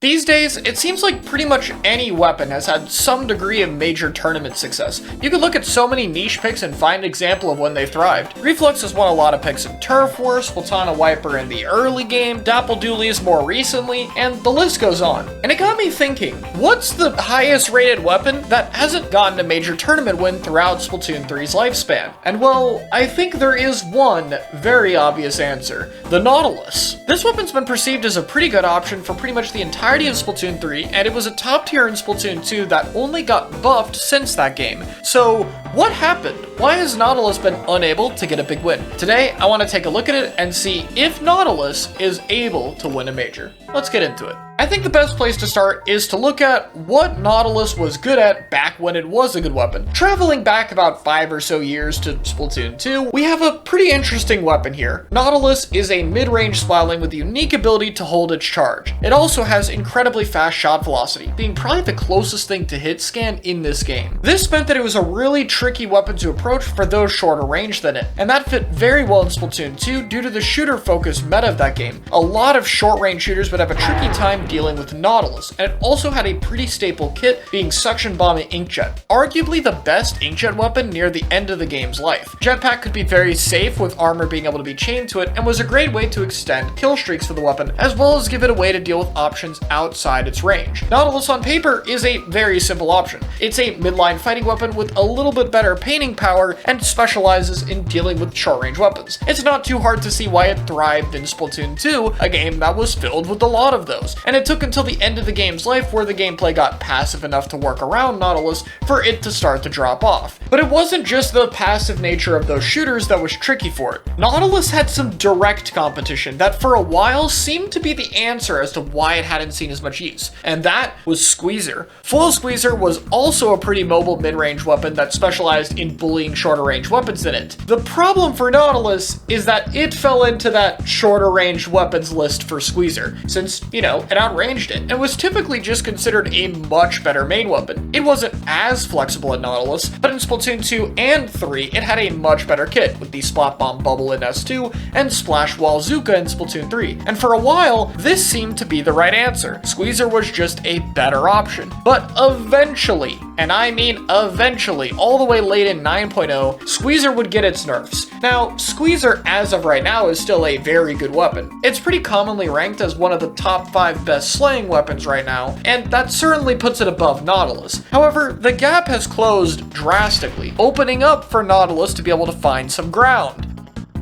These days, it seems like pretty much any weapon has had some degree of major tournament success. You could look at so many niche picks and find an example of when they thrived. Reflux has won a lot of picks in Turf Wars, Sultana Wiper in the early game, Dapple Doolies more recently, and the list goes on. And it got me thinking, what's the highest rated weapon that hasn't gotten a major tournament win throughout Splatoon 3's lifespan? And well, I think there is one very obvious answer: the Nautilus. This weapon's been perceived as a pretty good option for pretty much the entirety of Splatoon 3, and it was a top tier in Splatoon 2 that only got buffed since that game. So what happened? Why has Nautilus been unable to get a big win? Today, I want to take a look at it and see if Nautilus is able to win a major. Let's get into it. I think the best place to start is to look at what Nautilus was good at back when it was a good weapon. Traveling back about 5 or so years to Splatoon 2, we have a pretty interesting weapon here. Nautilus is a mid-range splatling with the unique ability to hold its charge. It also has incredibly fast shot velocity, being probably the closest thing to hit scan in this game. This meant that it was a really tricky weapon to approach for those shorter range than it, and that fit very well in Splatoon 2 due to the shooter-focused meta of that game. A lot of short-range shooters would have a tricky time dealing with Nautilus, and it also had a pretty staple kit, being Suction Bomb and Inkjet, arguably the best Inkjet weapon near the end of the game's life. Jetpack could be very safe with armor being able to be chained to it, and was a great way to extend kill streaks for the weapon, as well as give it a way to deal with options outside its range. Nautilus on paper is a very simple option. It's a midline fighting weapon with a little bit better painting power and specializes in dealing with short-range weapons. It's not too hard to see why it thrived in Splatoon 2, a game that was filled with a lot of those, and it took until the end of the game's life where the gameplay got passive enough to work around Nautilus for it to start to drop off. But it wasn't just the passive nature of those shooters that was tricky for it. Nautilus had some direct competition that for a while seemed to be the answer as to why it hadn't seen as much use, and that was Squeezer. Foil Squeezer was also a pretty mobile mid-range weapon that specialized in bullying shorter range weapons in it. The problem for Nautilus is that it fell into that shorter range weapons list for Squeezer, since, it outranged it, and was typically just considered a much better main weapon. It wasn't as flexible in Nautilus, but in Splatoon 2 and 3, it had a much better kit, with the Splat Bomb Bubble in S2 and Splash Wall Zuka in Splatoon 3. And for a while, this seemed to be the right answer. Squeezer was just a better option. But eventually, and I mean eventually, all the way late in 9.0, Squeezer would get its nerfs. Now, Squeezer as of right now is still a very good weapon. It's pretty commonly ranked as one of the top 5 best slaying weapons right now, and that certainly puts it above Nautilus. However, the gap has closed drastically, opening up for Nautilus to be able to find some ground,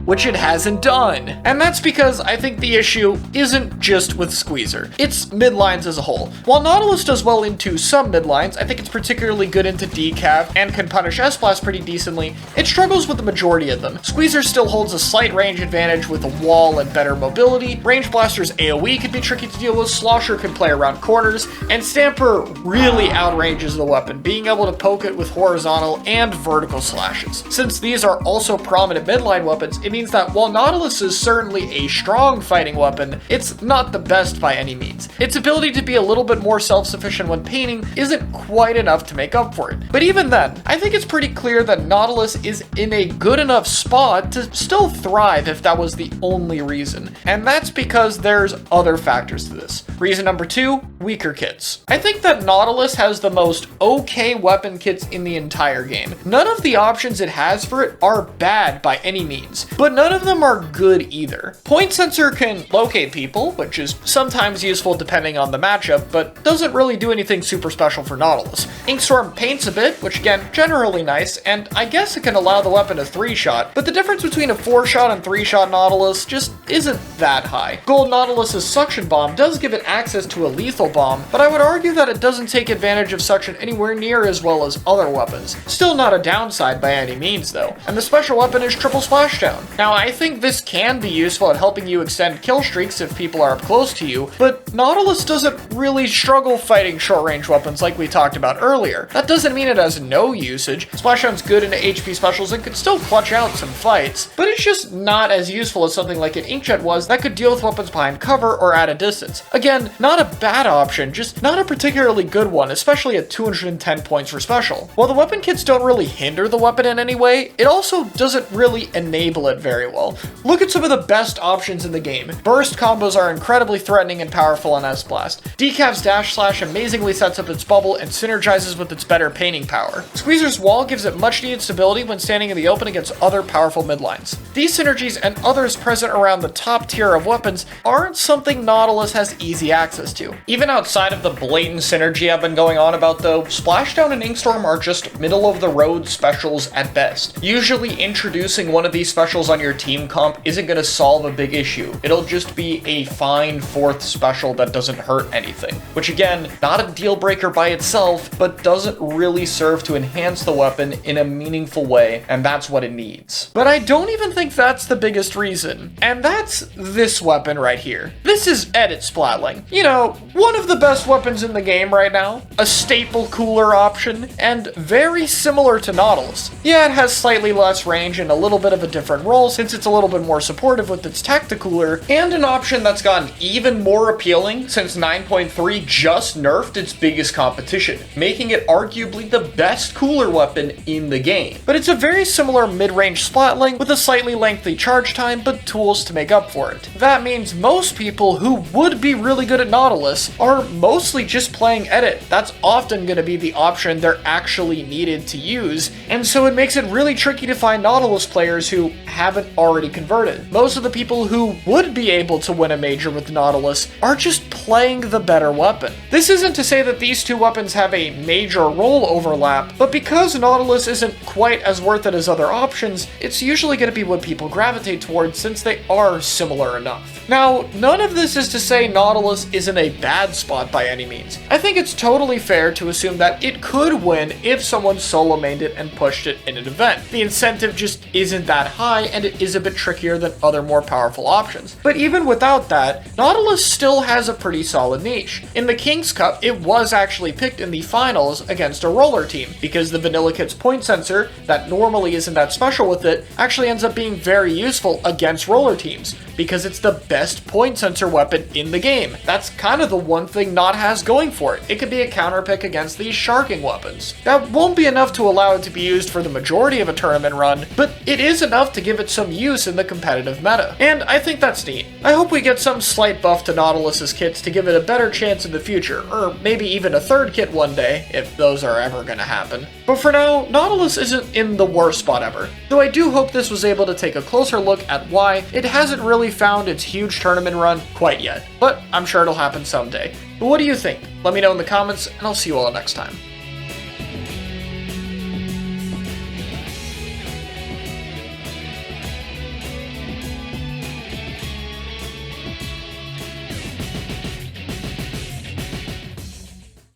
which it hasn't done. And that's because I think the issue isn't just with Squeezer, it's midlines as a whole. While Nautilus does well into some midlines, I think it's particularly good into decav and can punish S-Blast pretty decently, it struggles with the majority of them. Squeezer still holds a slight range advantage with a wall and better mobility, Range Blaster's AoE can be tricky to deal with, Slosher can play around corners, and Stamper really outranges the weapon, being able to poke it with horizontal and vertical slashes. Since these are also prominent midline weapons, it means that while Nautilus is certainly a strong fighting weapon, it's not the best by any means. Its ability to be a little bit more self-sufficient when painting isn't quite enough to make up for it. But even then, I think it's pretty clear that Nautilus is in a good enough spot to still thrive if that was the only reason. And that's because there's other factors to this. Reason number 2, weaker kits. I think that Nautilus has the most okay weapon kits in the entire game. None of the options it has for it are bad by any means, but none of them are good either. Point Sensor can locate people, which is sometimes useful depending on the matchup, but doesn't really do anything super special for Nautilus. Inkstorm paints a bit, which again, generally nice, and I guess it can allow the weapon a 3-shot, but the difference between a 4-shot and 3-shot Nautilus just isn't that high. Gold Nautilus's Suction Bomb does give it access to a lethal bomb, but I would argue that it doesn't take advantage of suction anywhere near as well as other weapons. Still not a downside by any means though, and the special weapon is Triple Splashdown. Now I think this can be useful at helping you extend kill streaks if people are up close to you, but Nautilus doesn't really struggle fighting short-range weapons like we talked about earlier. That doesn't mean it has no usage. Splashdown's good into HP specials and could still clutch out some fights, but it's just not as useful as something like an Inkjet was that could deal with weapons behind cover or at a distance. Again, not a bad option, just not a particularly good one, especially at 210 points for special. While the weapon kits don't really hinder the weapon in any way, it also doesn't really enable it it very well. Look at some of the best options in the game. Burst combos are incredibly threatening and powerful on S-Blast. Decav's Dash Slash amazingly sets up its bubble and synergizes with its better painting power. Squeezer's Wall gives it much needed stability when standing in the open against other powerful midlines. These synergies and others present around the top tier of weapons aren't something Nautilus has easy access to. Even outside of the blatant synergy I've been going on about though, Splashdown and Inkstorm are just middle-of-the-road specials at best. Usually introducing one of these specials on your team comp isn't going to solve a big issue. It'll just be a fine fourth special that doesn't hurt anything. Which again, not a deal breaker by itself, but doesn't really serve to enhance the weapon in a meaningful way, and that's what it needs. But I don't even think that's the biggest reason, and that's this weapon right here. This is Edit Splatling. You know, one of the best weapons in the game right now, a staple cooler option, and very similar to Nautilus. Yeah, it has slightly less range and a little bit of a different role since it's a little bit more supportive with its Tacticooler, and an option that's gotten even more appealing since 9.3 just nerfed its biggest competition, making it arguably the best cooler weapon in the game. But it's a very similar mid-range Splatling with a slightly lengthy charge time, but tools to make up for it. That means most people who would be really good at Nautilus are mostly just playing Edit. That's often going to be the option they're actually needed to use, and so it makes it really tricky to find Nautilus players who haven't already converted. Most of the people who would be able to win a major with Nautilus are just playing the better weapon. This isn't to say that these two weapons have a major role overlap, but because Nautilus isn't quite as worth it as other options, it's usually going to be what people gravitate towards since they are similar enough. Now, none of this is to say Nautilus isn't a bad spot by any means. I think it's totally fair to assume that it could win if someone solo mained it and pushed it in an event. The incentive just isn't that high, and it is a bit trickier than other more powerful options. But even without that, Nautilus still has a pretty solid niche. In the King's Cup, it was actually picked in the finals against a roller team, because the Vanilla Kit's point sensor, that normally isn't that special with it, actually ends up being very useful against roller teams, because it's the best point sensor weapon in the game. That's kind of the one thing Not has going for it. It could be a counter pick against these sharking weapons. That won't be enough to allow it to be used for the majority of a tournament run, but it is enough to give it some use in the competitive meta. And I think that's neat. I hope we get some slight buff to Nautilus's kits to give it a better chance in the future, or maybe even a third kit one day, if those are ever gonna happen. But for now, Nautilus isn't in the worst spot ever, though I do hope this was able to take a closer look at why it hasn't really found its huge tournament run quite yet, but I'm sure it'll happen someday. But what do you think? Let me know in the comments, and I'll see you all next time.